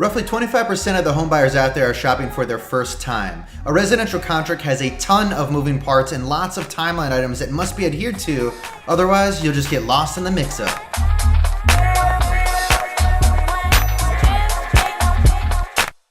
Roughly 25% of the home buyers out there are shopping for their first time. A residential contract has a ton of moving parts and lots of timeline items that must be adhered to, otherwise you'll just get lost in the mix-up.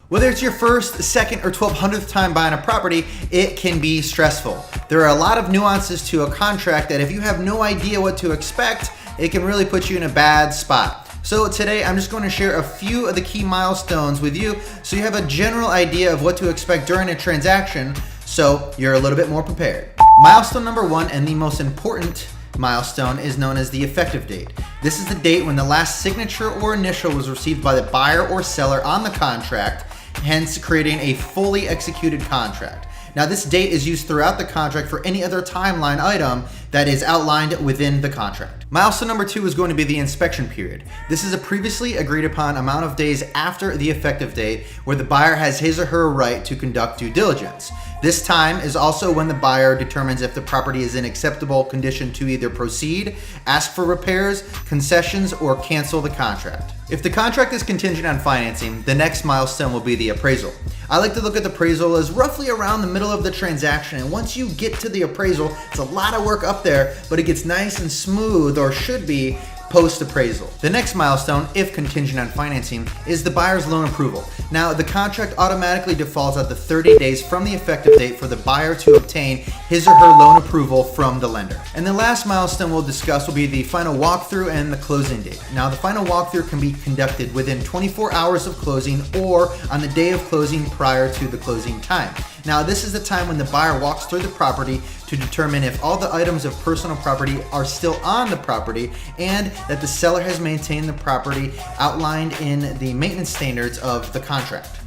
Whether it's your first, second, or 1200th time buying a property, it can be stressful. There are a lot of nuances to a contract that if you have no idea what to expect, it can really put you in a bad spot. So today I'm just going to share a few of the key milestones with you so you have a general idea of what to expect during a transaction so you're a little bit more prepared. Milestone number 1, and the most important milestone, is known as the effective date. This is the date when the last signature or initial was received by the buyer or seller on the contract, hence creating a fully executed contract. Now, this date is used throughout the contract for any other timeline item that is outlined within the contract. Milestone number 2 is going to be the inspection period. This is a previously agreed upon amount of days after the effective date where the buyer has his or her right to conduct due diligence. This time is also when the buyer determines if the property is in acceptable condition to either proceed, ask for repairs, concessions, or cancel the contract. If the contract is contingent on financing, the next milestone will be the appraisal. I like to look at the appraisal as roughly around the middle of the transaction, and once you get to the appraisal, it's a lot of work up there, but it gets nice and smooth, or should be, post-appraisal. The next milestone, if contingent on financing, is the buyer's loan approval. Now, the contract automatically defaults at the 30 days from the effective date for the buyer to obtain his or her loan approval from the lender. And the last milestone we'll discuss will be the final walkthrough and the closing date. Now, the final walkthrough can be conducted within 24 hours of closing or on the day of closing prior to the closing time. Now, this is the time when the buyer walks through the property to determine if all the items of personal property are still on the property and that the seller has maintained the property outlined in the maintenance standards of the contract.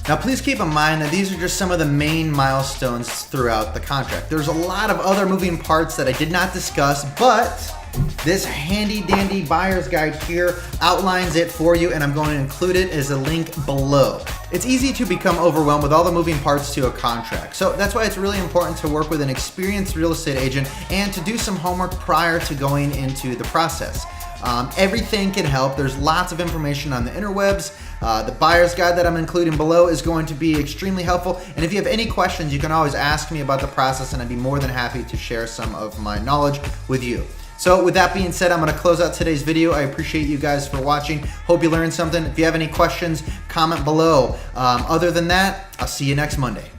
Now, please keep in mind that these are just some of the main milestones throughout the contract. There's a lot of other moving parts that I did not discuss, but this handy dandy buyer's guide here outlines it for you, and I'm going to include it as a link below. It's easy to become overwhelmed with all the moving parts to a contract. So that's why it's really important to work with an experienced real estate agent and to do some homework prior to going into the process. Everything can help. There's lots of information on the interwebs. The buyer's guide that I'm including below is going to be extremely helpful. And if you have any questions, you can always ask me about the process, and I'd be more than happy to share some of my knowledge with you. So with that being said, I'm going to close out today's video. I appreciate you guys for watching. Hope you learned something. If you have any questions, comment below. Other than that, I'll see you next Monday.